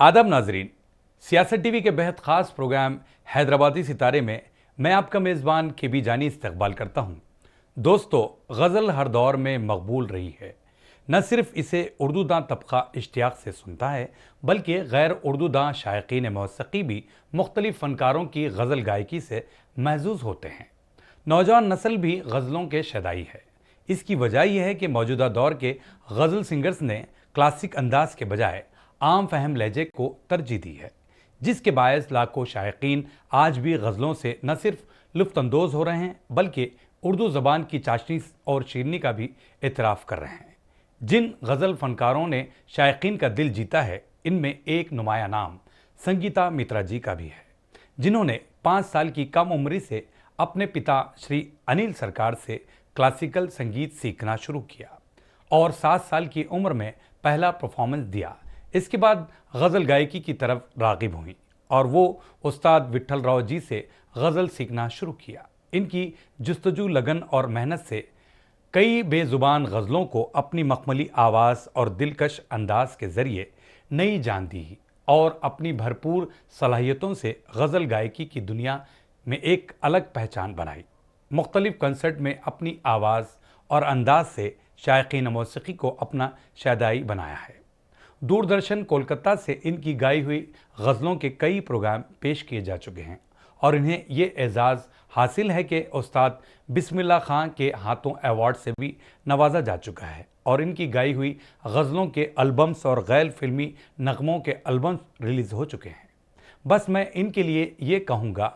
आदाब नाजरीन, सियासत टीवी के बेहद ख़ास प्रोग्राम हैदराबादी सितारे में मैं आपका मेज़बान केबी जानी इस्तकबाल करता हूँ। दोस्तों, गज़ल हर दौर में मकबूल रही है। न सिर्फ इसे उर्दू दां तबका इश्तियाक से सुनता है, बल्कि गैर उर्दू दां शायकीन मौसीकी भी मुख्तलिफ फ़नकारों की गज़ल गायकी से महजूज़ होते हैं। नौजवान नस्ल भी गज़लों के शदाई है। इसकी वजह यह है कि मौजूदा दौर के गज़ल सिंगर्स ने क्लासिक अंदाज के बजाय आम फहम लहजे को तरजीह दी है, जिसके बायस लाखों शायकीन आज भी गज़लों से न सिर्फ लुत्फ़अंदोज़ हो रहे हैं, बल्कि उर्दू ज़बान की चाशनी और शीरनी का भी एतराफ़ कर रहे हैं। जिन गज़ल फ़नकारों ने शायकीन का दिल जीता है, इनमें एक नुमाया नाम संगीता मित्रा जी का भी है, जिन्होंने 5 साल की कम उम्री से अपने पिता श्री अनिल सरकार से क्लासिकल संगीत सीखना शुरू किया और 7 साल की उम्र में पहला परफॉर्मेंस दिया। इसके बाद गज़ल गायकी की तरफ राग़िब हुई और वो उस्ताद विट्ठल राव जी से गज़ल सीखना शुरू किया। इनकी जुस्तजू, लगन और मेहनत से कई बेज़ुबान गज़लों को अपनी मखमली आवाज़ और दिलकश अंदाज के ज़रिए नई जान दी और अपनी भरपूर सलाहियतों से गज़ल गायकी की दुनिया में एक अलग पहचान बनाई। मुख्तलिफ कंसर्ट में अपनी आवाज़ और अंदाज से शायकीन मौसीकी को अपना शैदाई बनाया है। दूरदर्शन कोलकाता से इनकी गाई हुई गज़लों के कई प्रोग्राम पेश किए जा चुके हैं और इन्हें ये एज़ाज़ हासिल है कि उस्ताद बिस्मिल्लाह खां के हाथों अवार्ड से भी नवाजा जा चुका है और इनकी गाई हुई गज़लों के एल्बम्स और गैर फिल्मी नगमों के एल्बम्स रिलीज़ हो चुके हैं। बस मैं इनके लिए ये कहूँगा,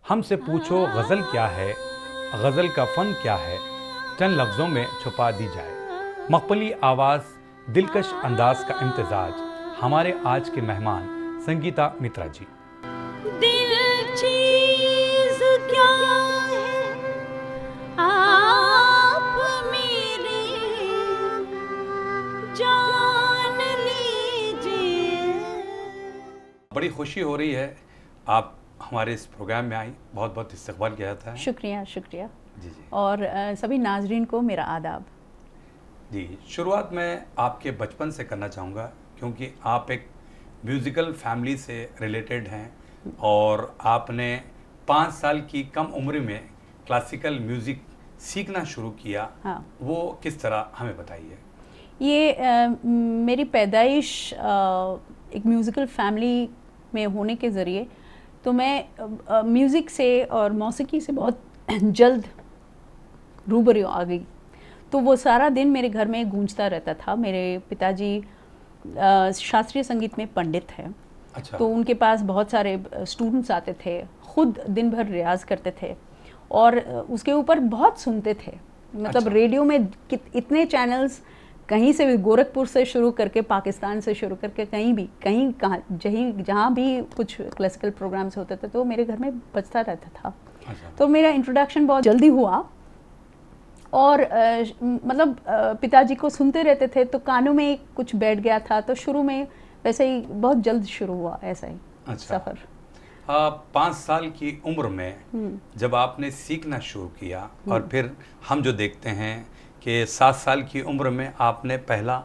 हमसे पूछो गज़ल क्या है, गज़ल का फ़न क्या है, चंद लफ्ज़ों में छुपा दी जाए। मखमली आवाज़, दिलकश अंदाज का इम्तिजाज हमारे आज के मेहमान संगीता मित्रा जी। दिल चीज़ क्या है आप मेरे जान लीजिए। बड़ी खुशी हो रही है, आप हमारे इस प्रोग्राम में आई, बहुत बहुत इस्तकबाल किया जाता है। शुक्रिया शुक्रिया जी जी। और सभी नाजरीन को मेरा आदाब। जी, शुरुआत मैं आपके बचपन से करना चाहूँगा, क्योंकि आप एक म्यूज़िकल फैमिली से रिलेटेड हैं और आपने 5 साल की कम उम्र में क्लासिकल म्यूज़िक सीखना शुरू किया। हाँ। वो किस तरह, हमें बताइए। ये मेरी पैदाइश एक म्यूज़िकल फैमिली में होने के ज़रिए, तो मैं म्यूज़िक से और मौसीकी से बहुत जल्द रूबरू आ गई। तो वो सारा दिन मेरे घर में गूंजता रहता था। मेरे पिताजी शास्त्रीय संगीत में पंडित हैं। अच्छा। तो उनके पास बहुत सारे स्टूडेंट्स आते थे, खुद दिन भर रियाज करते थे और उसके ऊपर बहुत सुनते थे। मतलब अच्छा। रेडियो में इतने चैनल्स, कहीं से भी, गोरखपुर से शुरू करके पाकिस्तान से शुरू करके कहीं जहाँ भी कुछ क्लासिकल प्रोग्राम्स होते थे तो मेरे घर में बजता रहता था। अच्छा। तो मेरा इंट्रोडक्शन बहुत जल्दी हुआ और मतलब पिताजी को सुनते रहते थे तो कानों में कुछ बैठ गया था। तो शुरू में वैसे ही बहुत जल्द शुरू हुआ ऐसा ही। अच्छा। सफ़र। 5 साल की उम्र में जब आपने सीखना शुरू किया और फिर हम जो देखते हैं कि 7 साल की उम्र में आपने पहला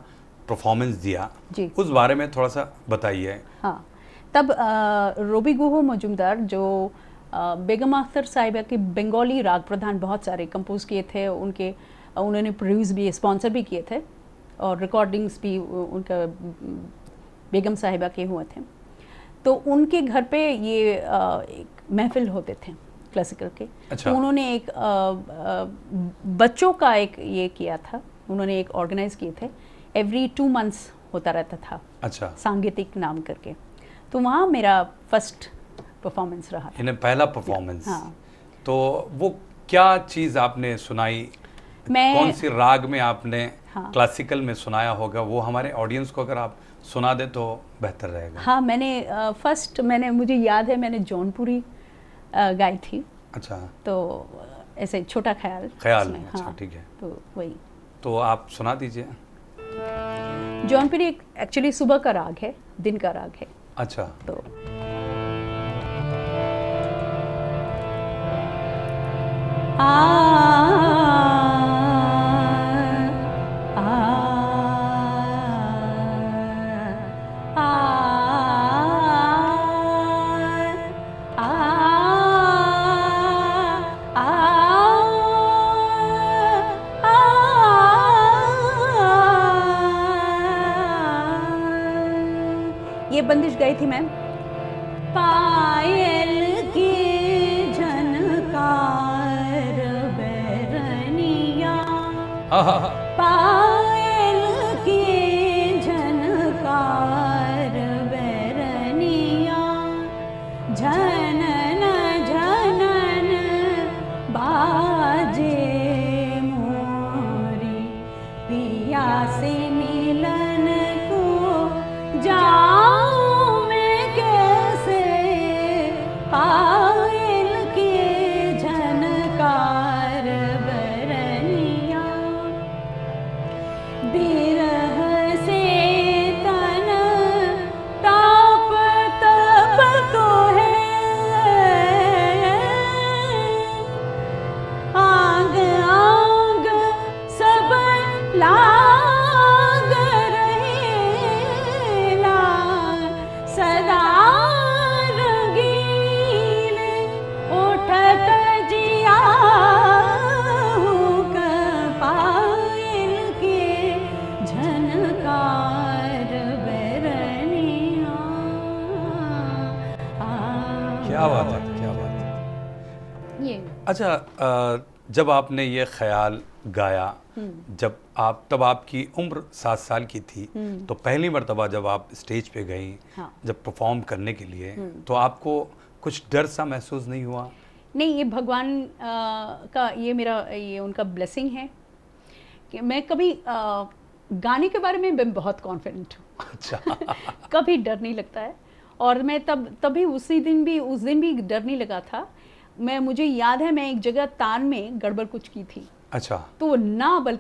परफॉर्मेंस दिया जी। उस बारे में थोड़ा सा बताइए। हाँ, तब रोबी गुहो मजुमदार जो बेगम अख्तर साहिबा के बंगाली राग प्रधान बहुत सारे कंपोज किए थे, उन्होंने प्रोड्यूस भी, स्पॉन्सर भी किए थे और रिकॉर्डिंग्स भी उनका बेगम साहिबा के हुए थे। तो उनके घर पे ये एक महफिल होते थे क्लासिकल के। अच्छा। तो उन्होंने एक बच्चों का एक ये किया था, उन्होंने एक ऑर्गेनाइज किए थे, एवरी 2 मंथ्स होता रहता था। अच्छा। सांगीतिक नाम करके। तो वहाँ मेरा फर्स्ट परफॉर्मेंस रहा था। इन्हें पहला परफॉर्मेंस। हाँ। तो वो क्या चीज़ आपने सुनाई, कौन सी राग में आपने हाँ। क्लासिकल में सुनाया होगा, वो हमारे ऑडियंस को अगर आप सुना दे तो बेहतर रहेगा। हाँ, मैंने मुझे याद है मैंने जौनपुरी गाई थी। अच्छा। तो ऐसे छोटा ख्याल उसमें। अच्छा। हाँ, ठीक है, तो वही। तो आप सुना दीजिए। जौनपुरी एक्चुअली सुबह का राग है, दिन का राग है। अच्छा। तो आ कुछ गाई थी मैं, पायल की झनकार बैरनिया, पायल की झनकार बैरनिया, झनन झनन बाजे मोरी, पिया से मिलन को जाऊं मैं कैसे, पायल के झनकार बरनिया, बिरह से तन ताप तप तो है, आग आग सब लाग रहेला, सदा रंगील उठत जिया, हुक पायल के झनकार बैरनिया। क्या बात है, क्या बात है। ये अच्छा, जब आपने ये ख्याल गाया, जब तब आपकी उम्र 7 साल की थी, तो पहली मर्तबा जब आप स्टेज पे गई, हाँ। जब परफॉर्म करने के लिए, तो आपको कुछ डर सा महसूस नहीं हुआ? नहीं, ये भगवान का ये उनका ब्लेसिंग है कि मैं कभी गाने के बारे में मैं बहुत कॉन्फिडेंट हूँ। अच्छा। कभी डर नहीं लगता है। और मैं तभी उस दिन भी डर नहीं लगा था। मुझे याद है, मैं एक जगह तान में गड़बड़ कुछ की थी, अच्छा। तो ना बोल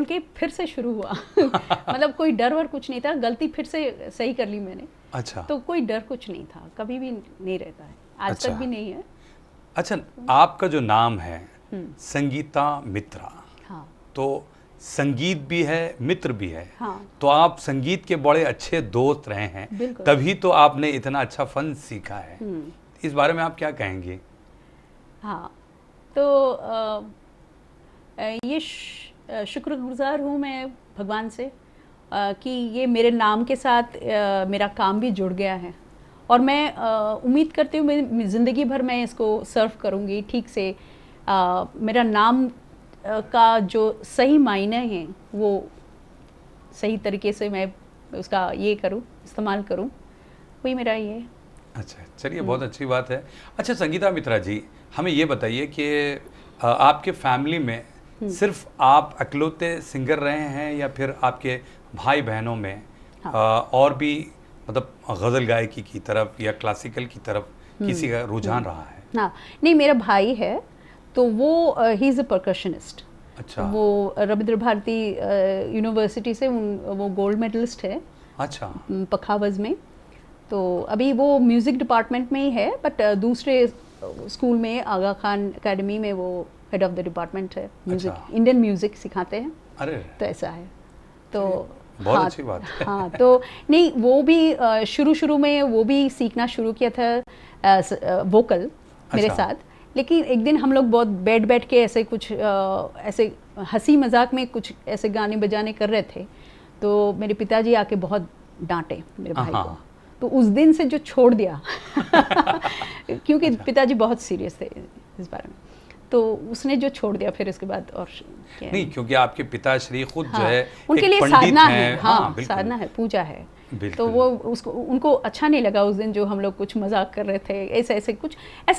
के फिर से शुरू हुआ। मतलब कोई डर वर कुछ नहीं था, गलती फिर से सही कर ली मैंने। अच्छा। तो कोई डर कुछ नहीं था, कभी भी नहीं रहता है, आज अच्छा। तक भी नहीं है। अच्छा, आपका जो नाम है संगीता मित्रा, हाँ तो संगीत भी है, मित्र भी है। हाँ। तो आप संगीत के बड़े अच्छे दोस्त रहे हैं, बिल्कुल। तभी तो आपने इतना अच्छा फन सीखा है। इस बारे में आप क्या कहेंगे? हाँ, तो ये शुक्रगुजार हूँ मैं भगवान से कि ये मेरे नाम के साथ मेरा काम भी जुड़ गया है, और मैं उम्मीद करती हूँ मैं ज़िंदगी भर मैं इसको सर्व करूँगी ठीक से। मेरा नाम का जो सही मायने हैं वो सही तरीके से मैं उसका ये करूँ, इस्तेमाल करूँ, वही मेरा ये है। अच्छा, चलिए, बहुत अच्छी बात है। अच्छा संगीता मित्रा जी, हमें ये बताइए कि आपके फैमिली में सिर्फ आप अकेलौते सिंगर रहे हैं, या फिर आपके भाई बहनों में और भी मतलब गज़ल गायकी की तरफ या क्लासिकल की तरफ किसी का रुझान रहा है? हाँ, नहीं, मेरा भाई है, तो वो ही इज़ अ परकशनिस्ट। अच्छा। वो रविंद्र भारती यूनिवर्सिटी से वो गोल्ड मेडलिस्ट है। अच्छा। पखावज में। तो अभी वो म्यूज़िक डिपार्टमेंट में ही है, बट दूसरे स्कूल में आगा खान एकेडमी में वो हेड ऑफ द डिपार्टमेंट है, म्यूज़िक। अच्छा। इंडियन म्यूज़िक सिखाते हैं। अरे, तो ऐसा है। तो बहुत अच्छी बात है। हाँ, तो नहीं, वो भी शुरू में वो भी सीखना शुरू किया था वोकल मेरे अच्छा। साथ। लेकिन एक दिन हम लोग बहुत बैठ के ऐसे कुछ ऐसे हंसी मजाक में कुछ ऐसे गाने बजाने कर रहे थे, तो मेरे पिताजी आके बहुत डांटे मेरे भाई को। तो उस दिन से जो छोड़ दिया क्योंकि पिताजी बहुत सीरियस थे इस बारे में, तो उसने जो छोड़ दिया फिर इसके बाद। और क्या नहीं, क्योंकि आपके पिताश्री खुद जो हाँ, है उनके एक लिए पंडित साधना हैं। है। हाँ, बिल्कुल। साधना है, पूजा है। बिल्कुल। तो वो उनको अच्छा नहीं लगा उस दिन जो हम लोग कुछ मजाक कर रहे थे, ऐसा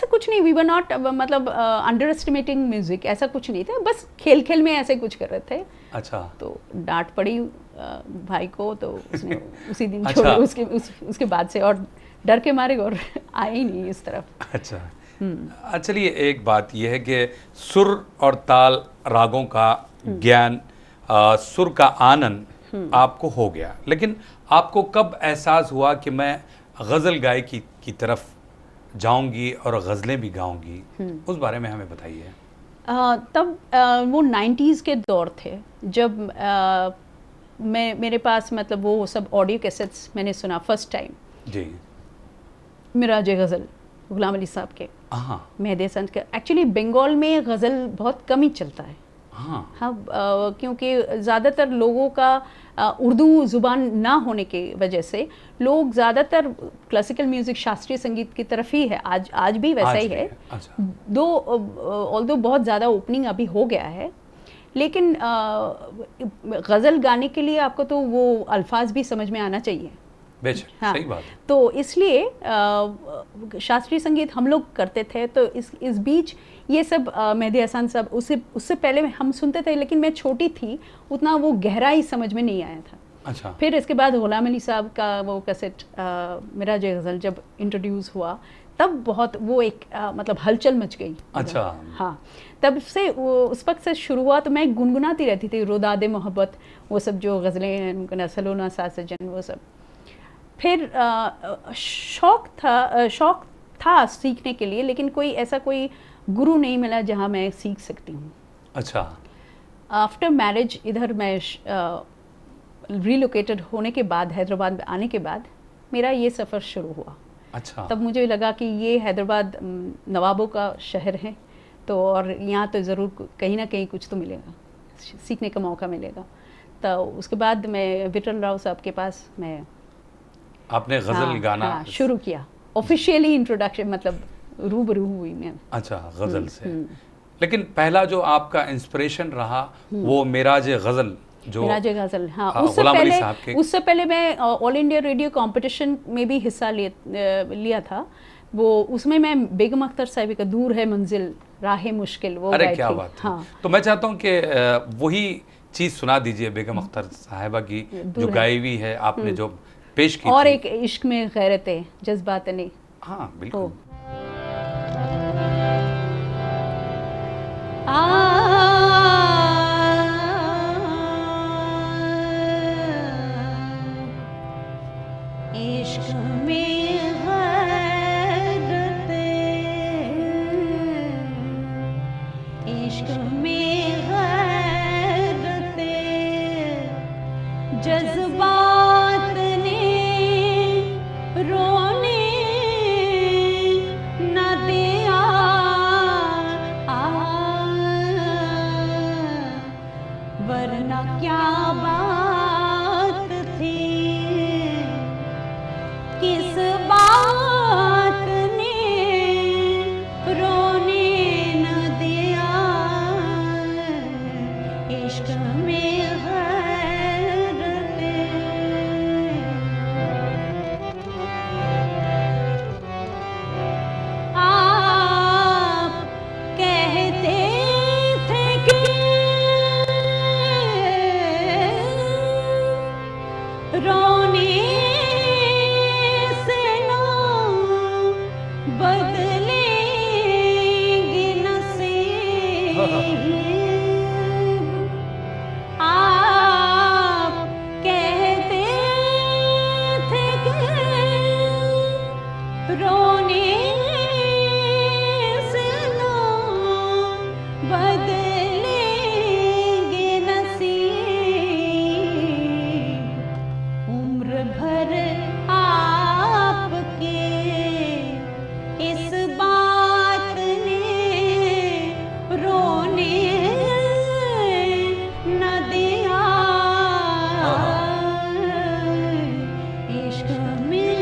कुछ नहीं। वी वर नॉट मतलब अंडर एस्टिमेटिंग म्यूजिक, ऐसा कुछ नहीं था, बस खेल में ऐसे कुछ कर रहे थे। अच्छा। तो डांट पड़ी भाई को, तो उसने उसी दिन अच्छा। छोड़, उसके बाद से और डर के मारे और आए ही नहीं इस तरफ। अच्छा। चलिए, एक बात यह है कि सुर और ताल रागों का ज्ञान, सुर का आनंद आपको हो गया, लेकिन आपको कब एहसास हुआ कि मैं गज़ल गायकी की तरफ जाऊंगी और गज़लें भी गाऊंगी? उस बारे में हमें बताइए। तब वो 90s के दौर थे, जब मेरे पास मतलब वो सब ऑडियो कैसेट्स मैंने सुना फर्स्ट टाइम जी। मिराज गज़ल गुलाम अली साहब के, हाँ। मेहदी हसन के। एक्चुअली बंगाल में गज़ल बहुत कम ही चलता है। हाँ हाँ, क्योंकि ज़्यादातर लोगों का उर्दू ज़ुबान ना होने की वजह से लोग ज़्यादातर क्लासिकल म्यूज़िक, शास्त्रीय संगीत की तरफ ही है। आज भी वैसा आज ही भी है। है, अच्छा। दो ऑल्दो बहुत ज़्यादा ओपनिंग अभी हो गया है, लेकिन गज़ल गाने के लिए आपको तो वो अल्फाज भी समझ में आना चाहिए। बेशक, हाँ, सही बात है। तो इसलिए शास्त्रीय संगीत हम लोग करते थे, तो इस बीच ये सब मेहदी हसन साहब, उससे पहले हम सुनते थे, लेकिन मैं छोटी थी, उतना वो गहराई समझ में नहीं आया था। अच्छा, फिर इसके बाद गुलाम अली साहब का वो कैसेट मेरा जे गज़ल जब इंट्रोड्यूस हुआ, तब बहुत वो एक मतलब हलचल मच गई। अच्छा। हाँ, तब से उस वक्त से शुरू हुआ, तो मैं गुनगुनाती रहती थी रोदादे मोहब्बत, वो सब जो गज़लें हैं, उनका नसलो ना सासजन, वो सब। फिर शौक था सीखने के लिए, लेकिन कोई गुरु नहीं मिला जहाँ मैं सीख सकती हूँ। अच्छा, आफ्टर मैरिज इधर मैं रिलोकेटेड होने के बाद, हैदराबाद में आने के बाद मेरा ये सफ़र शुरू हुआ। अच्छा। तब मुझे लगा कि ये हैदराबाद नवाबों का शहर है, तो और यहाँ तो ज़रूर कहीं ना कहीं कुछ तो मिलेगा, सीखने का मौका मिलेगा। तो उसके बाद मैं विठल राव साहब के पास मैं आपने गज़ल गाना शुरू किया। ऑफिशियली इंट्रोडक्शन, मतलब रूबरू हुई मैं। अच्छा, गज़ल से। लेकिन पहला जो आपका इंस्पिरेशन रहा वो मेराज गज़ल, जो मेराज गज़ल, हाँ, हाँ, उससे पहले मैं ऑल इंडिया रेडियो कंपटीशन में भी हिस्सा लिया था। वो उसमें मैं बेगम अख्तर साहिबा का दूर है मंजिल राहे मुश्किल वो अरे गाई क्या थी। बात है। हाँ, तो मैं चाहता हूँ कि वही चीज़ सुना दीजिए बेगम अख्तर साहिबा की जो गाई हुई है, आपने जो पेश की और थी। एक इश्क में गैरत जज्बात ने। हाँ बिल्कुल। इश्क में गैरत, इश्क में गैरत जज्बात ने रोने न दिया। वरना क्या बात थी, किस बात ने रोने न दिया। इश्क में गैरत, आप कहते थे कि रोने से ना बदलेंगे नसीब। आप कहते थे कि रोने से ना बदलेंगे नसीब। उम्र भर आपके इस बात ने रोने न दिया। इश्क में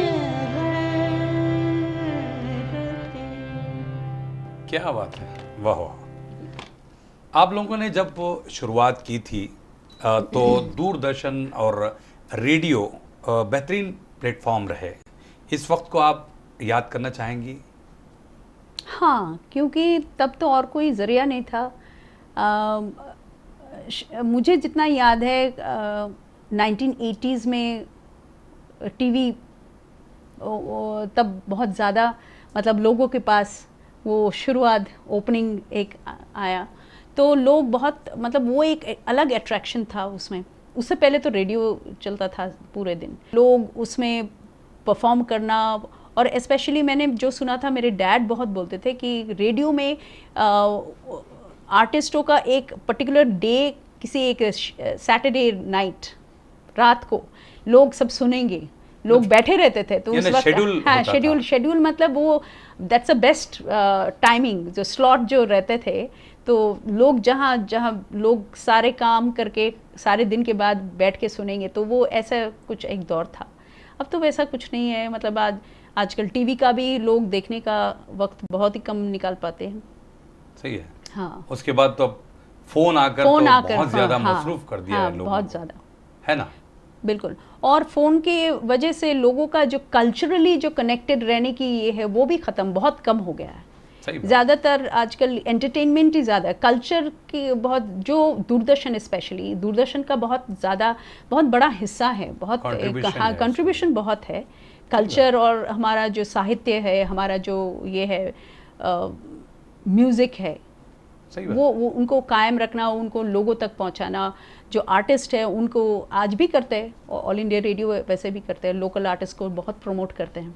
गैरत। क्या बात है, वाह वाह। आप लोगों ने जब वो शुरुआत की थी तो दूरदर्शन और रेडियो बेहतरीन प्लेटफॉर्म रहे। इस वक्त को आप याद करना चाहेंगी? हाँ, क्योंकि तब तो और कोई ज़रिया नहीं था। मुझे जितना याद है 1980s में टीवी तब बहुत ज़्यादा, मतलब लोगों के पास वो शुरुआत ओपनिंग एक आया, तो लोग बहुत, मतलब वो एक अलग अट्रैक्शन था उसमें। उससे पहले तो रेडियो चलता था पूरे दिन, लोग उसमें परफॉर्म करना, और स्पेशली मैंने जो सुना था, मेरे डैड बहुत बोलते थे कि रेडियो में आर्टिस्टों का एक पर्टिकुलर डे, किसी एक सैटरडे नाइट रात को लोग सब सुनेंगे, लोग बैठे रहते थे। तो उस वक्त हाँ, शेड्यूल मतलब वो दैट्स अ बेस्ट टाइमिंग, जो स्लॉट जो रहते थे, तो लोग जहाँ जहाँ लोग सारे काम करके सारे दिन के बाद बैठ के सुनेंगे, तो वो ऐसा कुछ एक दौर था। अब तो वैसा कुछ नहीं है, मतलब आजकल टीवी का भी लोग देखने का वक्त बहुत ही कम निकाल पाते हैं। सही है। हाँ, उसके बाद तो अब फोन आकर तो बहुत ज्यादा हाँ, मसरूफ कर दिया हाँ, है लोगों बहुत को, ज़्यादा, है ना। बिल्कुल। और फ़ोन के वजह से लोगों का जो कल्चरली जो कनेक्टेड रहने की ये है वो भी ख़त्म, बहुत कम हो गया है। सही बात। ज़्यादातर आजकल एंटरटेनमेंट ही ज़्यादा है, कल्चर की बहुत, जो दूरदर्शन स्पेशली, दूरदर्शन का बहुत ज़्यादा, बहुत बड़ा हिस्सा है, बहुत Contribution हाँ है कंट्रीब्यूशन बहुत है। कल्चर और हमारा जो साहित्य है, हमारा जो ये है म्यूज़िक है, सही बात। वो उनको कायम रखना, उनको लोगों तक पहुंचाना। जो आर्टिस्ट है उनको आज भी करते हैं, ऑल इंडिया रेडियो वैसे भी करते हैं, लोकल आर्टिस्ट को बहुत प्रमोट करते हैं।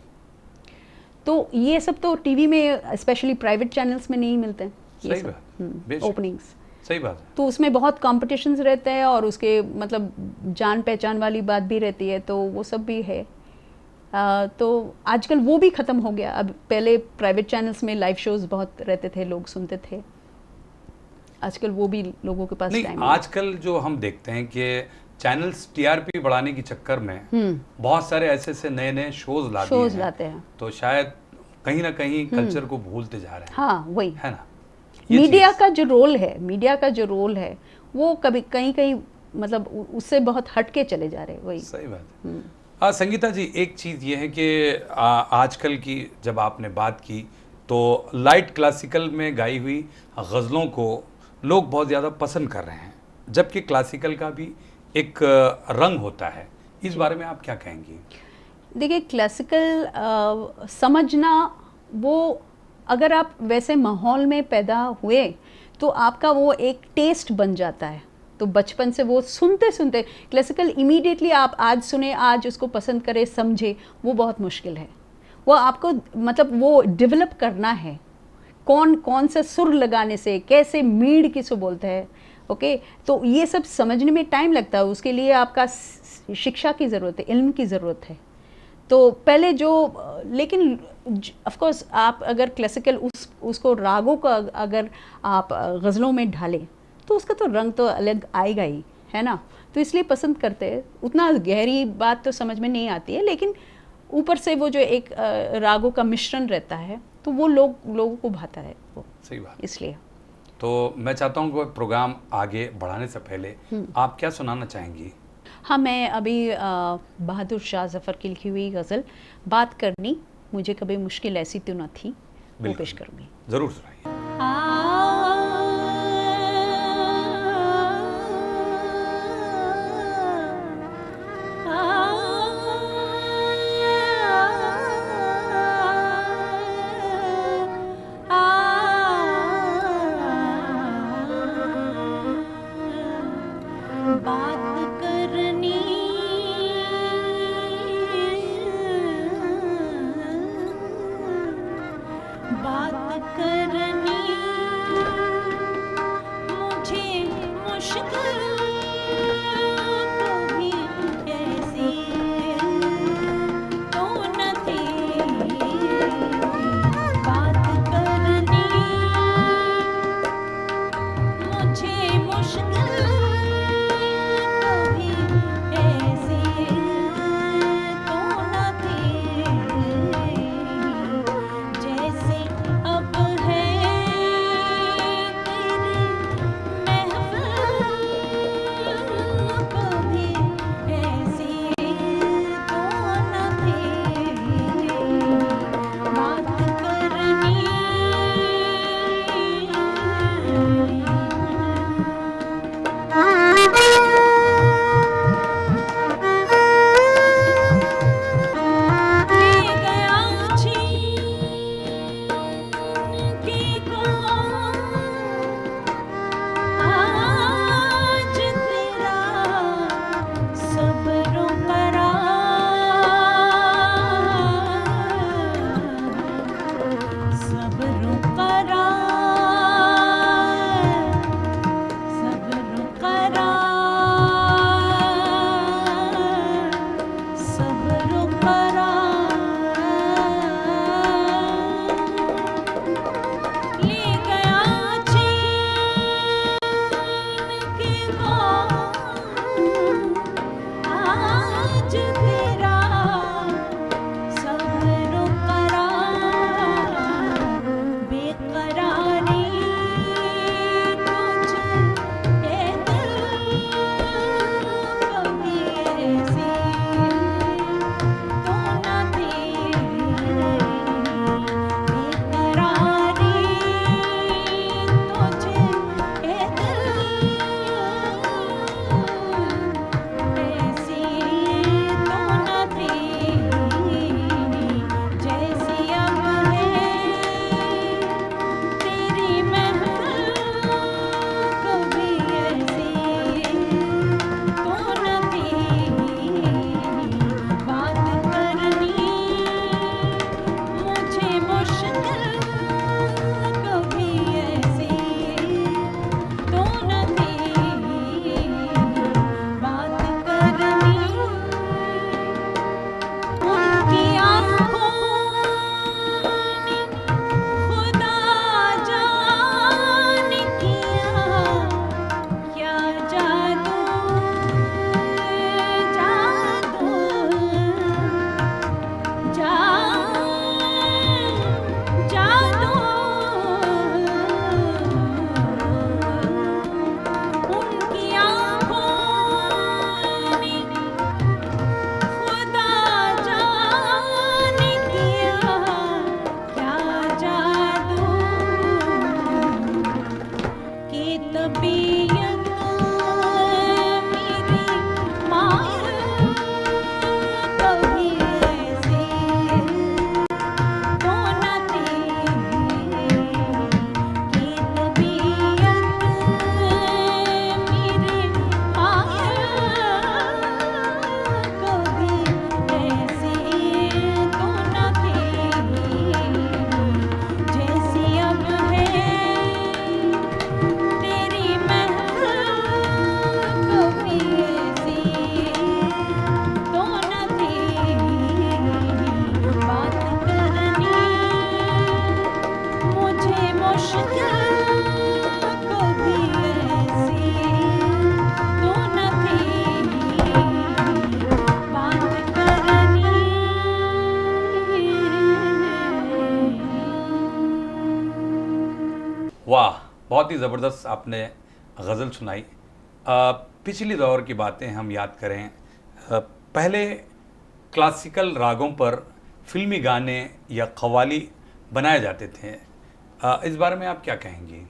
तो ये सब तो टीवी में स्पेशली प्राइवेट चैनल्स में नहीं मिलते हैं, ये सही सब बात, बेशक। ओपनिंग्स। सही बात है। तो उसमें बहुत कॉम्पिटिशन्स रहते हैं और उसके मतलब जान पहचान वाली बात भी रहती है, तो वो सब भी है। तो आजकल वो भी ख़त्म हो गया। अब पहले प्राइवेट चैनल्स में लाइव शोज बहुत रहते थे, लोग सुनते थे, आजकल वो भी लोगों के पास नहीं, टाइम आजकल जो हम देखते हैं कि चैनल्स टीआरपी बढ़ाने के चक्कर में बहुत सारे ऐसे ऐसे नए नए शोज लाते हैं, तो शायद कहीं ना कहीं कल्चर को भूलते जा रहे हैं। हाँ वही है ना। ये मीडिया चीज़- का जो रोल है, मीडिया का जो रोल है वो कभी कहीं कहीं मतलब उससे बहुत हटके चले जा रहे हैं, वही। सही बात है। संगीता जी, एक चीज़ ये है कि आजकल की जब आपने बात की तो लाइट क्लासिकल में गाई हुई गज़लों को लोग बहुत ज़्यादा पसंद कर रहे हैं, जबकि क्लासिकल का भी एक रंग होता है। इस बारे में आप क्या कहेंगी? देखिए, क्लासिकल समझना, वो अगर आप वैसे माहौल में पैदा हुए तो आपका वो एक टेस्ट बन जाता है। तो बचपन से वो सुनते सुनते क्लासिकल इमीडिएटली आप आज सुने, आज उसको पसंद करें, समझे, वो बहुत मुश्किल है। वो आपको मतलब वो डेवलप करना है, कौन कौन सा सुर लगाने से, कैसे मीड़ किसको बोलते हैं, ओके। तो ये सब समझने में टाइम लगता है, उसके लिए आपका शिक्षा की ज़रूरत है, इल्म की ज़रूरत है। तो पहले जो, लेकिन ऑफ कोर्स आप अगर क्लासिकल उसको रागों का अगर आप गज़लों में ढालें तो उसका तो रंग तो अलग आएगा ही, है ना। तो इसलिए पसंद करते हैं। उतना गहरी बात तो समझ में नहीं आती है, लेकिन ऊपर से वो जो एक रागों का मिश्रण रहता है तो वो लोगों को भाता है वो। सही बात। इसलिए तो मैं चाहता हूँ कि प्रोग्राम आगे बढ़ाने से पहले आप क्या सुनाना चाहेंगी? हाँ, मैं अभी बहादुर शाह ज़फ़र की लिखी हुई गज़ल बात करनी मुझे कभी मुश्किल ऐसी तो न थी, वो पेश करूँगी। ज़रूर सुनाइए। बात करनी, बात करनी मुझे मुश्किल कभी ऐसी तो न थी। बात करनी मुझे मुश्किल कभी ऐसी तो न थी, जैसे अब है वाह, बहुत ही ज़बरदस्त आपने गज़ल सुनाई। पिछली दौर की बातें हम याद करें, पहले क्लासिकल रागों पर फिल्मी गाने या कव्वाली बनाए जाते थे। इस बारे में आप क्या कहेंगी?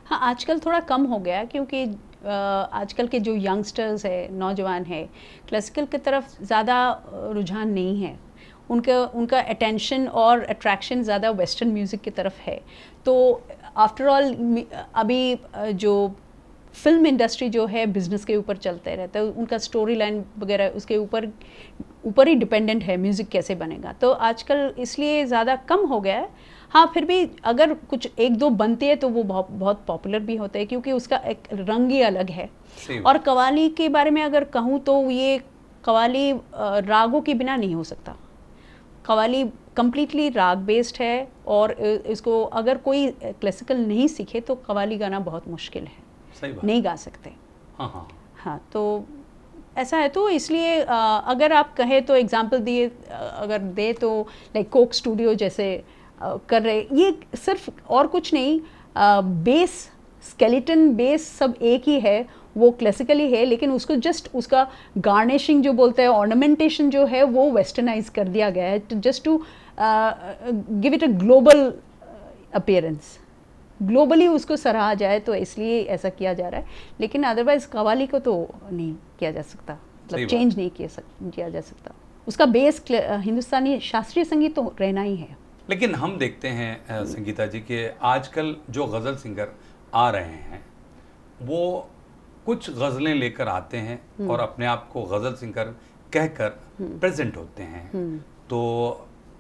हाँ, आजकल थोड़ा कम हो गया है, क्योंकि आजकल के जो यंगस्टर्स है, नौजवान है, क्लासिकल की तरफ ज़्यादा रुझान नहीं है। उनका अटेंशन और अट्रैक्शन ज़्यादा वेस्टर्न म्यूज़िक की तरफ है। तो आफ्टर ऑल अभी जो फिल्म इंडस्ट्री जो है बिज़नेस के ऊपर चलते रहता है, उनका स्टोरी लाइन वगैरह उसके ऊपर ही डिपेंडेंट है म्यूज़िक कैसे बनेगा। तो आजकल इसलिए ज़्यादा कम हो गया है। हाँ, फिर भी अगर कुछ एक दो बनते हैं तो वो बहुत बहुत पॉपुलर भी होते हैं, क्योंकि उसका एक रंग ही अलग है। और कव्वाली के बारे में अगर कहूँ तो ये कव्वाली रागों के बिना नहीं हो सकता। कव्वाली कम्प्लीटली राग बेस्ड है, और इसको अगर कोई क्लासिकल नहीं सीखे तो कव्वाली गाना बहुत मुश्किल है, सही बात। नहीं गा सकते। हाँ, हाँ, तो ऐसा है। तो इसलिए अगर आप कहें तो एग्जांपल दिए अगर दे तो लाइक कोक स्टूडियो जैसे कर रहे, ये सिर्फ और कुछ नहीं, बेस स्केलेटन बेस सब एक ही है, वो क्लासिकली है, लेकिन उसको जस्ट उसका गार्निशिंग जो बोलते हैं, ऑर्नामेंटेशन जो है वो वेस्टर्नाइज कर दिया गया है, just to give it a global appearance, globally उसको सराहा जाए, तो इसलिए ऐसा किया जा रहा है। लेकिन अदरवाइज कव्वाली को तो नहीं किया जा सकता, मतलब चेंज नहीं किया जा सकता। उसका बेस हिंदुस्तानी शास्त्रीय संगीत तो रहना ही है। लेकिन हम देखते हैं संगीता जी के आजकल जो गज़ल सिंगर आ रहे हैं वो कुछ गज़लें लेकर आते हैं और अपने आप को गज़ल सिंगर कहकर प्रेजेंट होते हैं, तो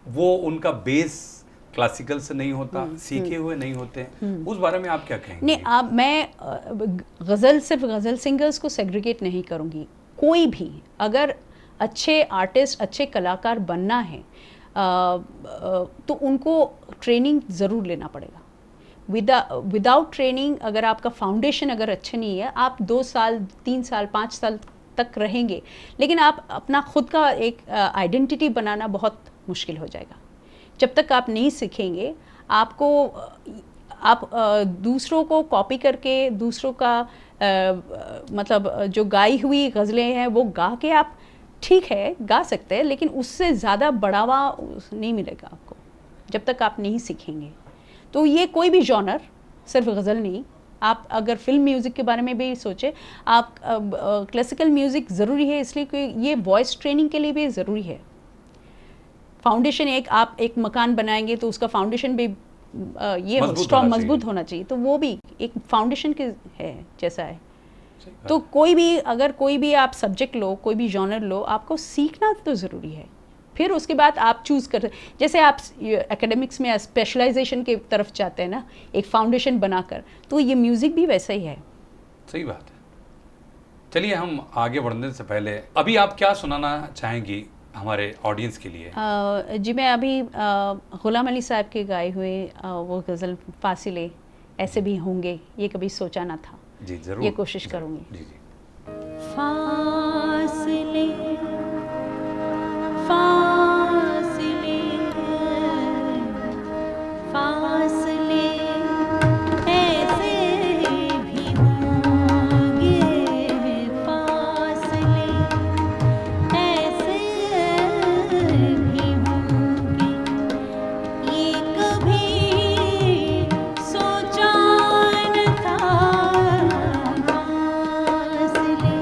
वो उनका बेस क्लासिकल से नहीं होता, सीखे हुए नहीं होते। उस बारे में आप क्या कहेंगे? नहीं, मैं सिर्फ गज़ल सिंगर्स को सेग्रीगेट नहीं करूँगी। कोई भी अगर अच्छे आर्टिस्ट, अच्छे कलाकार बनना है तो उनको ट्रेनिंग ज़रूर लेना पड़ेगा। विदाउट ट्रेनिंग, अगर आपका फाउंडेशन अगर अच्छे नहीं है, आप 2 साल, 3 साल, 5 साल तक रहेंगे, लेकिन आप अपना खुद का एक आइडेंटिटी बनाना बहुत मुश्किल हो जाएगा। जब तक आप नहीं सीखेंगे, आप दूसरों को कॉपी करके, दूसरों का मतलब जो गाई हुई गज़लें हैं वो गा के आप ठीक है गा सकते हैं, लेकिन उससे ज़्यादा बढ़ावा नहीं मिलेगा आपको जब तक आप नहीं सीखेंगे। तो ये कोई भी जॉनर, सिर्फ गज़ल नहीं, आप अगर फिल्म म्यूज़िक के बारे में भी सोचें, आप क्लासिकल म्यूज़िक ज़रूरी है, इसलिए कि ये वॉइस ट्रेनिंग के लिए भी ज़रूरी है। फाउंडेशन, आप एक मकान बनाएंगे तो उसका फाउंडेशन भी ये स्ट्रॉन्ग, मजबूत होना चाहिए, तो वो भी एक फाउंडेशन के है जैसा है। तो अगर कोई भी आप सब्जेक्ट लो, कोई भी जॉनर लो, आपको सीखना तो ज़रूरी है। फिर उसके बाद आप चूज़ कर, जैसे आप एकेडमिक्स में स्पेशलाइजेशन के तरफ जाते हैं ना, एक फाउंडेशन बनाकर, तो ये म्यूज़िक भी वैसा ही है। सही बात है। चलिए, हम आगे बढ़ने से पहले अभी आप क्या सुनाना चाहेंगी हमारे ऑडियंस के लिए? जी, मैं अभी गुलाम अली साहब के गाए हुए वो गज़ल फासिले ऐसे भी होंगे, ये कभी सोचा ना था, जी जरूर, ये कोशिश करूँगी। जी जी। फासले फासले फासले ऐसे भी होंगे, फासले ऐसे भी होंगे, ये कभी सोचा न था। फासले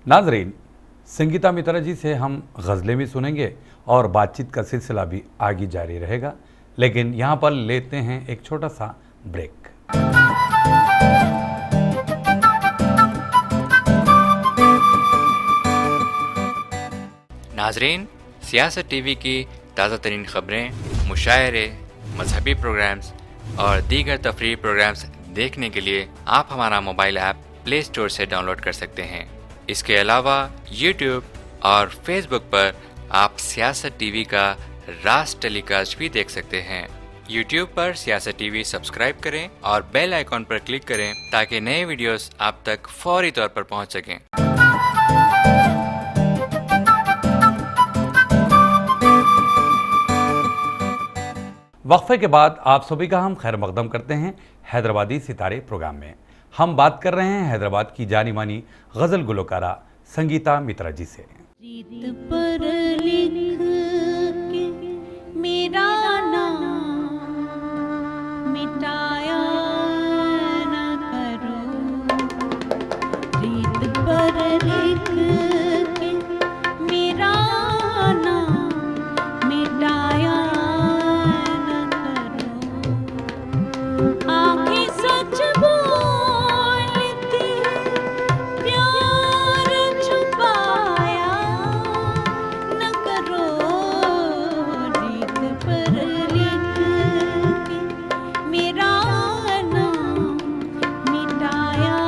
नाजरीन, संगीता मित्रा जी से हम गज़लें भी सुनेंगे और बातचीत का सिलसिला भी आगे जारी रहेगा, लेकिन यहाँ पर लेते हैं एक छोटा सा ब्रेक। नाजरीन, सियासत टीवी की ताज़ा तरीन खबरें, मुशायरे, मजहबी प्रोग्राम्स और दीगर तफरीही प्रोग्राम्स देखने के लिए आप हमारा मोबाइल ऐप प्ले स्टोर से डाउनलोड कर सकते हैं। इसके अलावा यूट्यूब और फेसबुक पर आप सियासत टीवी का राज टेलीकास्ट भी देख सकते हैं। यूट्यूब पर सियासत टीवी सब्सक्राइब करें और बेल आइकॉन पर क्लिक करें ताकि नए वीडियोस आप तक फौरी तौर पर पहुंच सकें। वक्फे के बाद आप सभी का हम खैर मकदम करते हैं हैदराबादी सितारे प्रोग्राम में। हम बात कर रहे हैं हैदराबाद की जानी मानी गज़ल गुलकारा संगीता मित्रा जी से। रीत पर लिख के मेरा नाम मिटाया न करो, रीत पर लिख के मेरा नाम मिटाया न करो। आँखें सच बोलती प्यार छुपाया न करो, रीत पर लिख के मेरा नाम मिटाया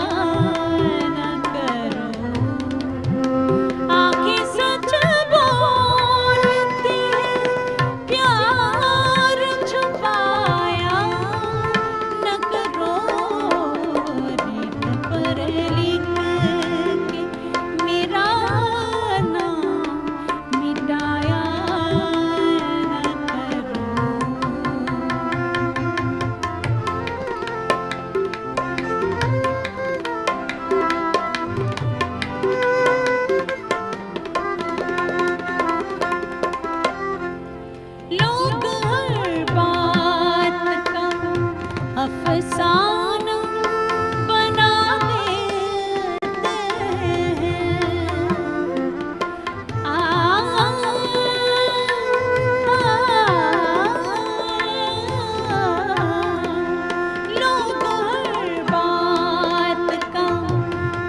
न करो। आँखें सच बोलती प्यार छुपाया न करो, रीत पर लिख के मेरा नाम मिटाया न करो। लोग हर बात का अफसाना बना देते हैं। लोग हर बात का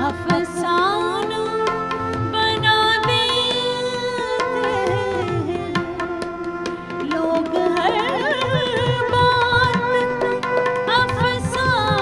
अफसाना बना देते हैं। लोग हर बात अफसाना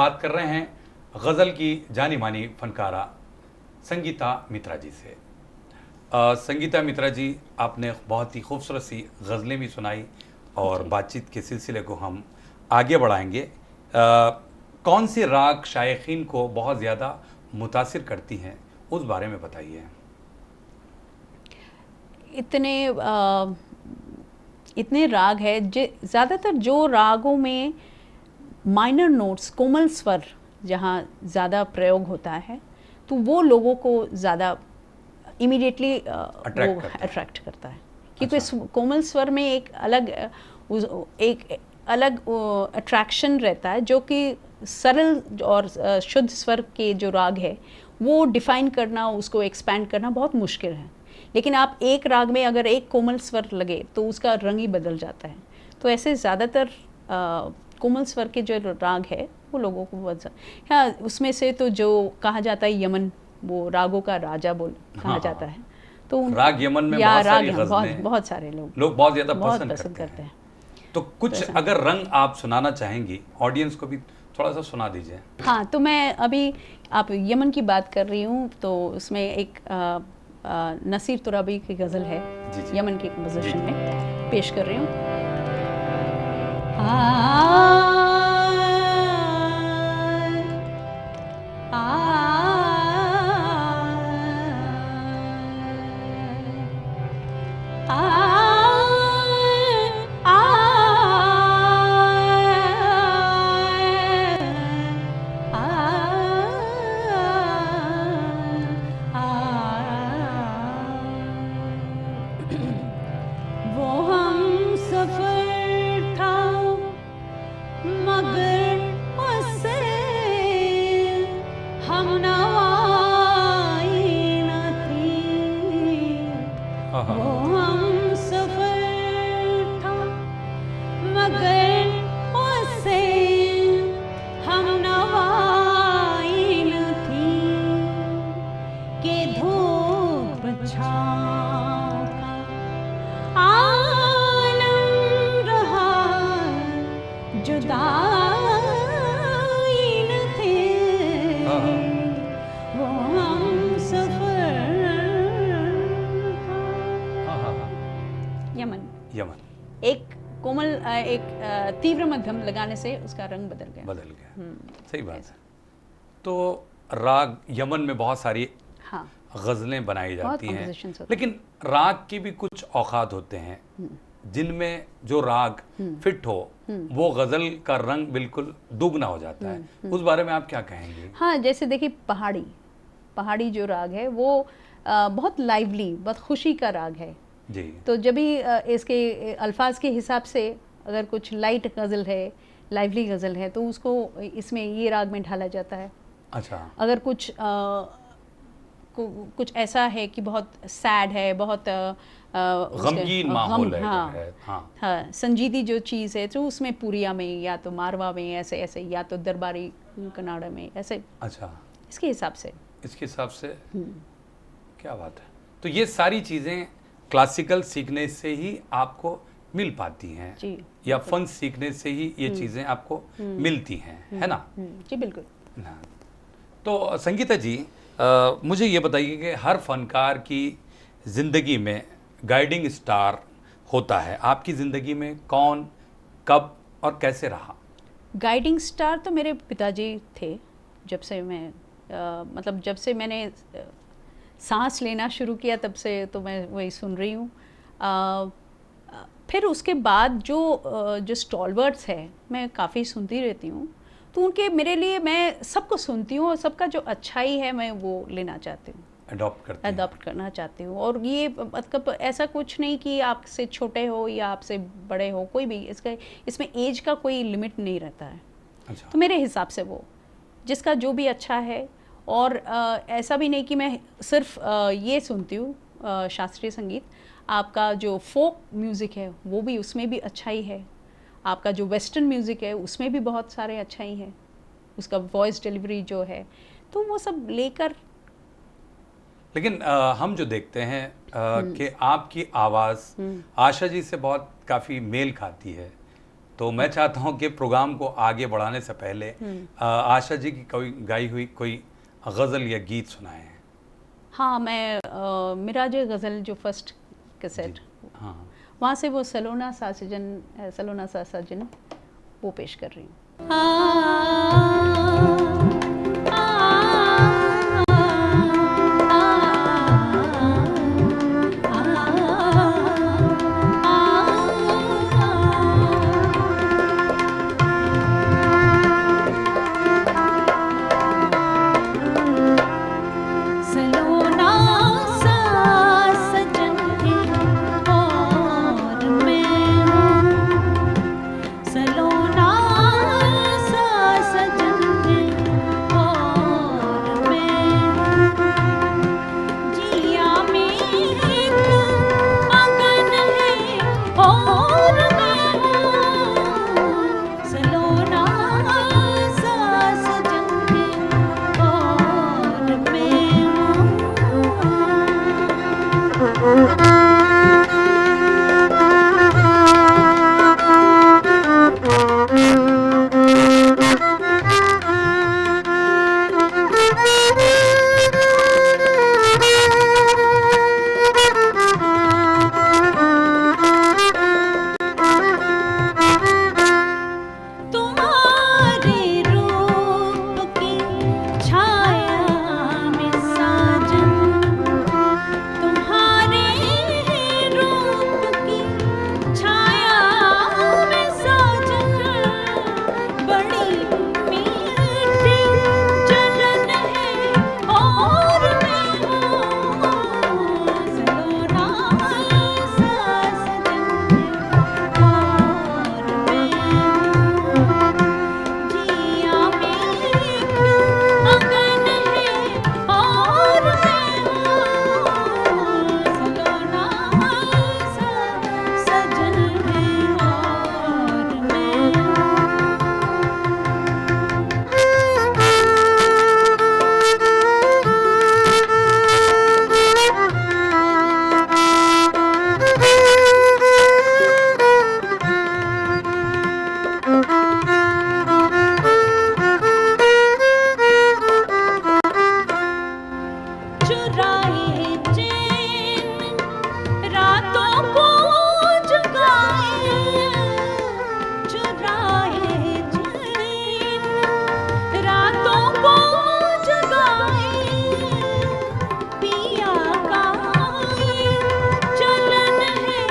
बात कर रहे हैं गज़ल की जानी मानी फनकारा संगीता मित्रा जी से। संगीता मित्रा जी, आपने बहुत ही खूबसूरत सी गज़लें भी सुनाई और बातचीत के सिलसिले को हम आगे बढ़ाएंगे। कौन सी राग शायकीन को बहुत ज़्यादा मुतासिर करती हैं, उस बारे में बताइए। इतने राग है, ज़्यादातर जो रागों में माइनर नोट्स, कोमल स्वर जहाँ ज़्यादा प्रयोग होता है, तो वो लोगों को ज़्यादा इमीडिएटली अट्रैक्ट करता है, क्योंकि कोमल स्वर में एक अलग अट्रैक्शन रहता है, जो कि सरल और शुद्ध स्वर के जो राग है वो डिफाइन करना, उसको एक्सपैंड करना बहुत मुश्किल है। लेकिन आप एक राग में अगर एक कोमल स्वर लगे तो उसका रंग ही बदल जाता है। तो ऐसे ज़्यादातर कोमल स्वर के जो राग है वो लोगों को बहुत हाँ, उसमें से तो जो कहा जाता है यमन, वो रागों का राजा कहा जाता है। तो राग यमन में बहुत सारी गज़लें, बहुत सारे लोग बहुत ज़्यादा पसंद करते हैं। तो कुछ अगर रंग आप सुनाना चाहेंगी ऑडियंस को भी, थोड़ा सा सुना दीजिए। हाँ, तो मैं अभी आप यमन की बात कर रही हूँ, तो उसमें एक नसीर तुराबी की गज़ल है, यमन की एक पोजीशन में पेश कर रही हूँ। एक तीव्र मध्यम लगाने से उसका रंग बदल गया। सही बात है। तो राग यमन में बहुत सारी गज़लें बनाई जाती हैं, लेकिन राग की भी कुछ औकात होते हैं जिनमें जो राग फिट हो वो गज़ल का रंग बिल्कुल दुगना हो जाता है। उस बारे में आप क्या कहेंगे? हाँ, जैसे देखिए पहाड़ी जो राग है वो बहुत लाइवली, बहुत खुशी का राग है जी। तो जब भी इसके अल्फाज के हिसाब से अगर कुछ लाइट गज़ल है, लाइवली गज़ल है, तो उसको इसमें ये राग में ढाला जाता है। अच्छा। अगर कुछ ऐसा है कि बहुत सैड है, बहुत गमगीन माहौल है, हाँ, संजीदी जो चीज़ है, तो उसमें पुरिया में या तो मारवा में ऐसे या तो दरबारी कन्नाड़ा में ऐसे। अच्छा, इसके हिसाब से क्या बात है। तो ये सारी चीज़ें क्लासिकल सीखने से ही आपको मिल पाती हैं जी, या फन सीखने से ही ये चीज़ें आपको मिलती हैं, है ना? जी बिल्कुल। तो संगीता जी, मुझे ये बताइए कि हर फनकार की ज़िंदगी में गाइडिंग स्टार होता है। आपकी ज़िंदगी में कौन, कब और कैसे रहा? गाइडिंग स्टार तो मेरे पिताजी थे। जब से मैंने सांस लेना शुरू किया तब से तो मैं वही सुन रही हूँ। फिर उसके बाद जो स्टॉलवर्ड्स है मैं काफ़ी सुनती रहती हूँ, तो उनके मेरे लिए मैं सबको सुनती हूँ और सबका जो अच्छाई है मैं वो लेना चाहती हूँ, अडॉप्ट करना चाहती हूँ। और ये मतलब ऐसा कुछ नहीं कि आपसे छोटे हो या आपसे बड़े हो, कोई भी इसमें एज का कोई लिमिट नहीं रहता है। अच्छा। तो मेरे हिसाब से वो जिसका जो भी अच्छा है, और ऐसा भी नहीं कि मैं सिर्फ ये सुनती हूँ शास्त्रीय संगीत, आपका जो फोक म्यूज़िक है वो भी, उसमें भी अच्छाई है। आपका जो वेस्टर्न म्यूज़िक है उसमें भी बहुत सारे अच्छाई है, उसका वॉइस डिलीवरी जो है, तो वो सब लेकर। लेकिन हम जो देखते हैं कि आपकी आवाज़ आशा जी से बहुत काफ़ी मेल खाती है, तो मैं चाहता हूं कि प्रोग्राम को आगे बढ़ाने से पहले आशा जी की कोई गाई हुई कोई गज़ल या गीत सुनाए हैं। हाँ, मैं मिराज गज़ल जो फर्स्ट कैसेट, हाँ वहाँ से वो सलोना सा सजन वो पेश कर रही हूँ। सलोना सा सजन है और मैं हूँ, सलोना सा सजन है और मैं हूँ, जिया में एक आंगन है और मैं हूँ, सलोना सा सजन है और मैं हूँ। तुम्हारे रूप की छाया में साजन, तुम्हारे रूप की छाया में साजन, बड़ी मीठी जलन है और मैं हूँ, सलोना सा सजन है और मैं हूँ, जिया में एक आंगन है और मैं हूँ, सलोना सा सजन है और मैं चुराए चैन रातों को जगाए, चुराए चैन रातों को जगाए, पिया का ये चलन है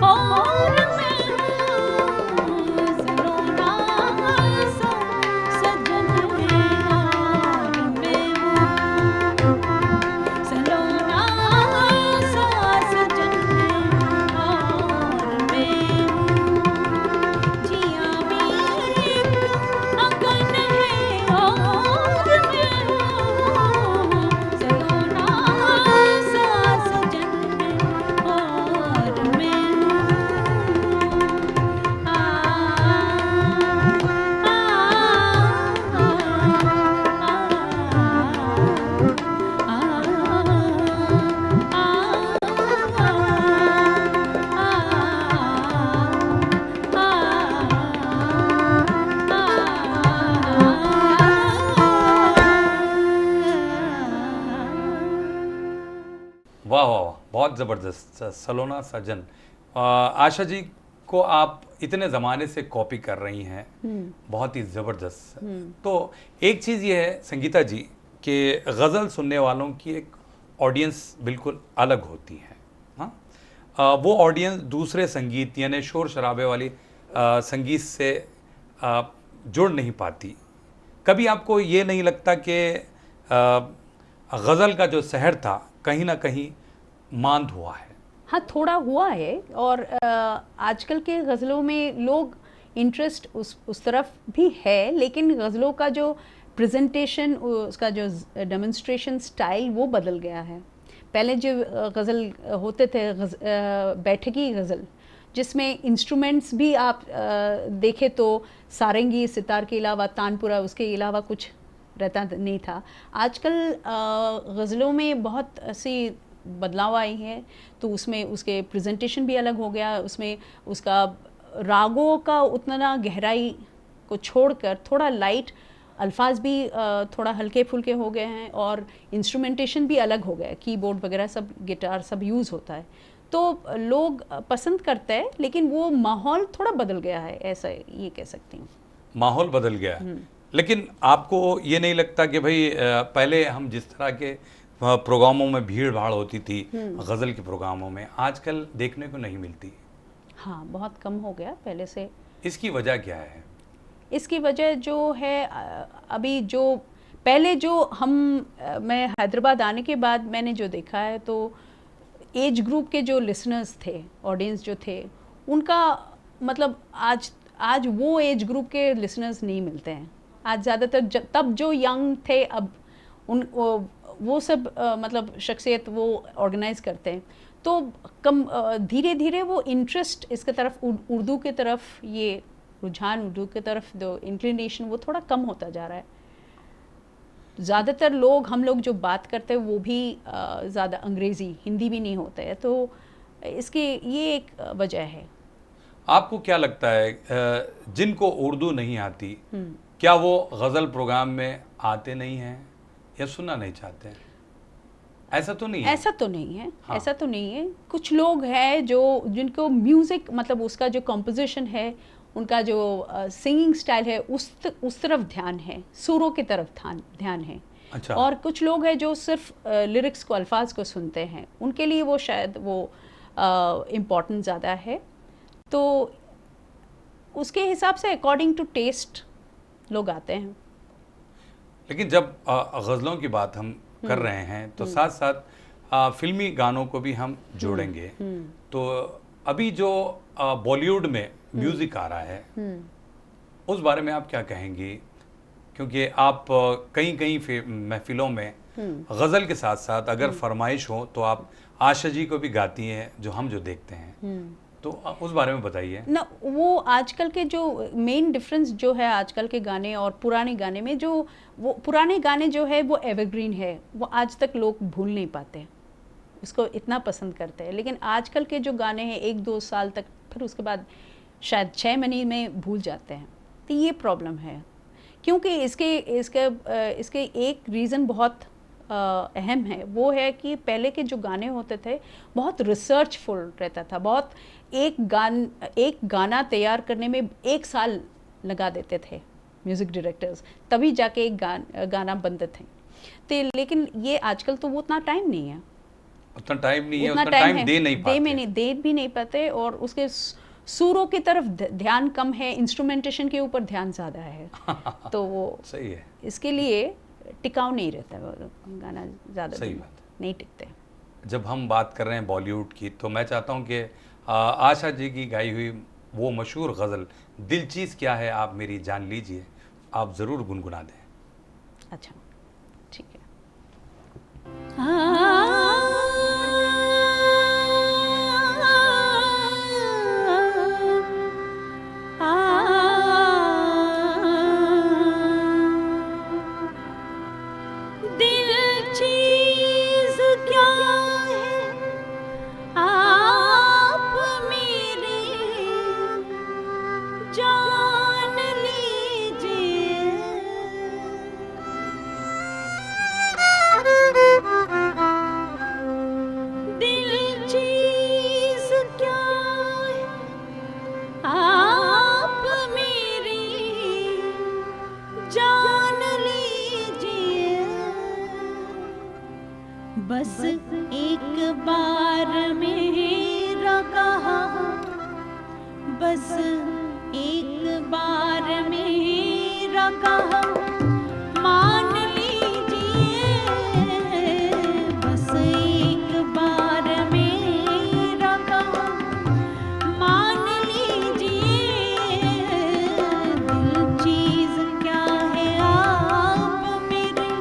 और मैं हूँ, सलोना सा सजन है और मैं हूँ, सलोना सा सजन है और मैं हूँ, जिया में एक आंगन है और मैं हूँ, सलोना सा सजन है और मैं वाह वाह वाह, बहुत ज़बरदस्त सलोना सजन। आशा जी को आप इतने ज़माने से कॉपी कर रही हैं, बहुत ही ज़बरदस्त। तो एक चीज़ ये है संगीता जी कि गज़ल सुनने वालों की एक ऑडियंस बिल्कुल अलग होती है। हाँ, वो ऑडियंस दूसरे संगीत यानी शोर शराबे वाली संगीत से जुड़ नहीं पाती। कभी आपको ये नहीं लगता कि गज़ल का जो शहर था कहीं ना कहीं मांद हुआ है? हाँ, थोड़ा हुआ है। और आजकल के गज़लों में लोग इंटरेस्ट उस तरफ भी है, लेकिन गज़लों का जो प्रेजेंटेशन, उसका जो डेमोन्स्ट्रेशन स्टाइल वो बदल गया है। पहले जो गज़ल होते थे बैठकी गज़ल, जिसमें इंस्ट्रूमेंट्स भी आप देखें तो सारंगी सितार के अलावा तानपुरा, उसके अलावा कुछ रहता नहीं था। आजकल गज़लों में बहुत ऐसी बदलाव आई है, तो उसमें उसके प्रेजेंटेशन भी अलग हो गया, उसमें उसका रागों का उतना गहराई को छोड़कर थोड़ा लाइट, अल्फाज भी थोड़ा हल्के फुल्के हो गए हैं और इंस्ट्रूमेंटेशन भी अलग हो गया है, कीबोर्ड वगैरह सब, गिटार सब यूज़ होता है, तो लोग पसंद करते हैं, लेकिन वो माहौल थोड़ा बदल गया है, ऐसा ये कह सकती हूँ। माहौल बदल गया है। लेकिन आपको ये नहीं लगता कि भाई पहले हम जिस तरह के प्रोग्रामों में भीड़ भाड़ होती थी, गज़ल के प्रोग्रामों में, आजकल देखने को नहीं मिलती? हाँ, बहुत कम हो गया पहले से। इसकी वजह क्या है? इसकी वजह जो है अभी जो पहले जो मैं हैदराबाद आने के बाद मैंने जो देखा है, तो एज ग्रुप के जो लिसनर्स थे, ऑडियंस जो थे, उनका मतलब आज वो एज ग्रुप के लिसनर्स नहीं मिलते हैं। आज ज़्यादातर तब जो यंग थे, अब वो सब मतलब शख्सियत वो ऑर्गेनाइज करते हैं, तो कम धीरे धीरे वो इंटरेस्ट इसके तरफ, उर्दू की तरफ, ये रुझान उर्दू की तरफ, जो इंक्लिनेशन, वो थोड़ा कम होता जा रहा है। ज़्यादातर लोग, हम लोग जो बात करते हैं वो भी ज़्यादा अंग्रेज़ी, हिंदी भी नहीं होता है, तो इसकी ये एक वजह है। आपको क्या लगता है जिनको उर्दू नहीं आती, क्या वो गज़ल प्रोग्राम में आते नहीं हैं या सुनना नहीं चाहते हैं? ऐसा तो नहीं है। ऐसा तो नहीं है। हाँ। ऐसा तो नहीं है। कुछ लोग हैं जिनको म्यूज़िक, मतलब उसका जो कंपोजिशन है, उनका जो सिंगिंग स्टाइल है, उस तरफ ध्यान है, सुरों की तरफ ध्यान है। अच्छा। और कुछ लोग हैं जो सिर्फ लिरिक्स को, अल्फाज को सुनते हैं, उनके लिए वो शायद वो इम्पोर्टेंट ज़्यादा है। तो उसके हिसाब से अकॉर्डिंग टू टेस्ट लोग आते हैं। लेकिन जब गज़लों की बात हम कर रहे हैं, तो साथ साथ फिल्मी गानों को भी हम जोड़ेंगे। तो अभी जो बॉलीवुड में म्यूज़िक आ रहा है, उस बारे में आप क्या कहेंगी? क्योंकि आप कई महफिलों में गज़ल के साथ साथ अगर फरमाइश हो तो आप आशा जी को भी गाती हैं, जो देखते हैं, तो उस बारे में बताइए ना। वो आजकल के जो मेन डिफरेंस जो है आजकल के गाने और पुराने गाने में, जो वो पुराने गाने जो है वो एवरग्रीन है, वो आज तक लोग भूल नहीं पाते, उसको इतना पसंद करते हैं। लेकिन आजकल के जो गाने हैं 1-2 साल तक, फिर उसके बाद शायद 6 महीने में भूल जाते हैं। तो ये प्रॉब्लम है, क्योंकि इसके एक रीज़न बहुत अहम है। वो है कि पहले के जो गाने होते थे बहुत रिसर्चफुल रहता था, बहुत एक गाना तैयार करने में 1 साल लगा देते थे म्यूज़िक डायरेक्टर्स, तभी जाके एक गाना बनते थे। तो लेकिन ये आजकल तो वो उतना टाइम नहीं है, उतना टाइम दे भी नहीं पाते, और उसके सुरों की तरफ ध्यान कम है, इंस्ट्रूमेंटेशन के ऊपर ध्यान ज़्यादा है। तो वो सही है, इसके लिए टिकाऊ नहीं रहता, वो गाना ज़्यादा सही बात नहीं टिकते। जब हम बात कर रहे हैं बॉलीवुड की, तो मैं चाहता हूँ कि आशा जी की गाई हुई वो मशहूर गज़ल दिल चीज़ क्या है आप मेरी जान लीजिए, आप ज़रूर गुनगुना दें। अच्छा, ठीक है। बस एक बार मेरा कहा, बस एक बार मेरा कहा मान लीजिए, बस एक बार मेरा कहा मान लीजिए, दिल चीज क्या है आप मेरे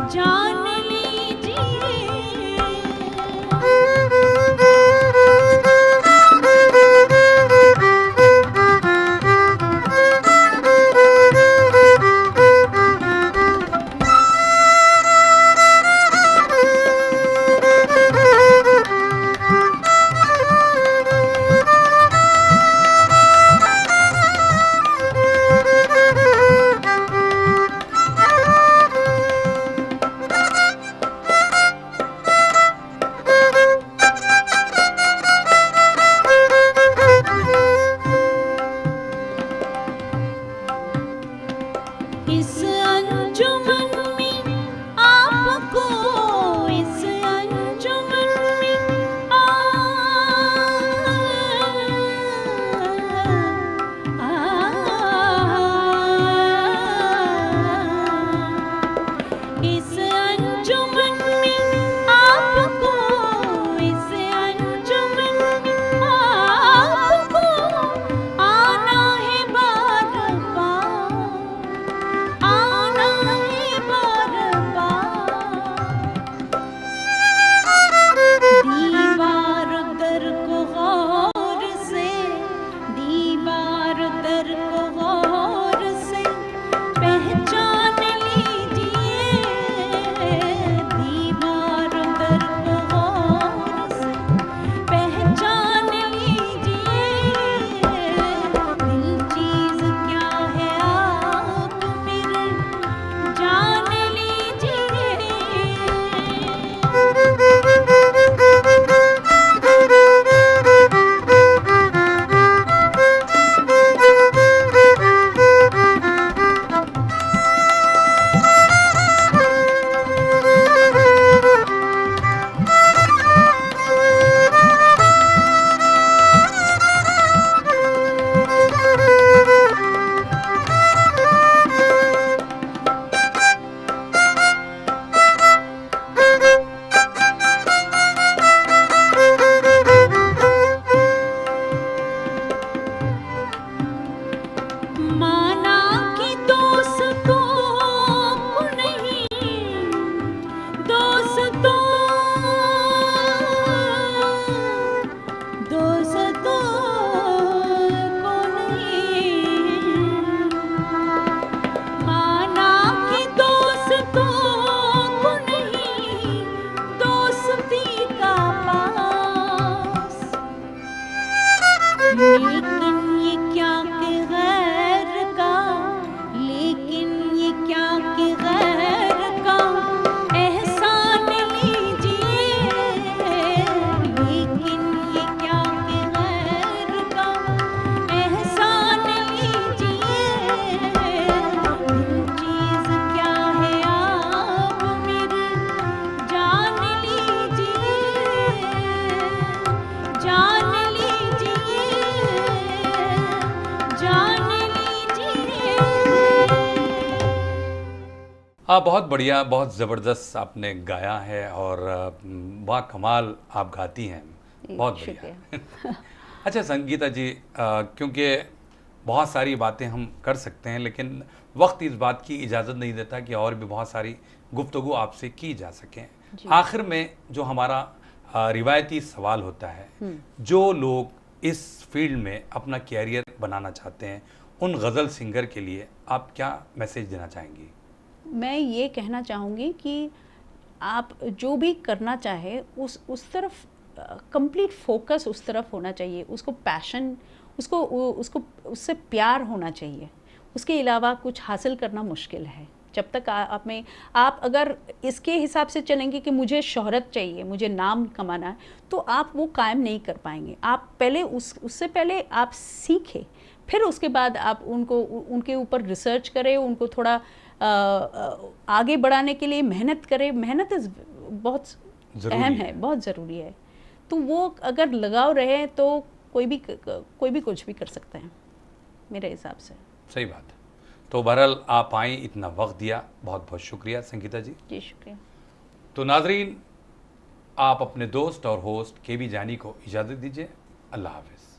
जान इस अंजुमन में आपको, इस अंजुमन में आपको आना है बार बार, आना है बार बार। दीवार दर को गौर से, दीवार दर को गौर से पहचान लीजिए, दीवार दर को गौर से पहचान लीजिए। दिल चीज क्या है आप मेरे जान लीजिए। माना कि दोस्तों को नहीं, दोस्तों, दोस्तों को नहीं, माना कि दोस्तों को नहीं, दोस्ती का पास। लेकिन ये क्या कि गैर का, लेकिन ये क्या कि गैर का एहसान लीजिए, लेकिन ये क्या कि गैर का एहसान लीजिए। दिल चीज क्या है आप मेरे जान लीजिए, जान लीजिए, जान लीजिए। बहुत बढ़िया, बहुत ज़बरदस्त आपने गाया है और वाह कमाल आप गाती हैं, बहुत बढ़िया। अच्छा संगीता जी, क्योंकि बहुत सारी बातें हम कर सकते हैं लेकिन वक्त इस बात की इजाज़त नहीं देता कि और भी बहुत सारी गुफ्तगू आपसे की जा सकें। आखिर में जो हमारा रिवायती सवाल होता है, जो लोग इस फील्ड में अपना कैरियर बनाना चाहते हैं, उन गज़ल सिंगर के लिए आप क्या मैसेज देना चाहेंगी? मैं ये कहना चाहूँगी कि आप जो भी करना चाहे उस तरफ कंप्लीट फोकस उस तरफ होना चाहिए, उसको पैशन, उसको उससे प्यार होना चाहिए। उसके अलावा कुछ हासिल करना मुश्किल है। जब तक आप अगर इसके हिसाब से चलेंगे कि मुझे शोहरत चाहिए, मुझे नाम कमाना है, तो आप वो कायम नहीं कर पाएंगे। आप पहले उससे पहले आप सीखें, फिर उसके बाद आप उनके ऊपर रिसर्च करें, उनको थोड़ा आगे बढ़ाने के लिए मेहनत करें। मेहनत बहुत अहम है, बहुत ज़रूरी है। तो वो अगर लगाव रहे तो कोई भी कुछ भी कर सकते हैं मेरे हिसाब से। सही बात है। तो बहरहाल आप आई, इतना वक्त दिया, बहुत बहुत शुक्रिया संगीता जी। जी शुक्रिया। तो नाजरीन, आप अपने दोस्त और होस्ट केबी जानी को इजाज़त दीजिए। अल्लाह हाफ़िज़।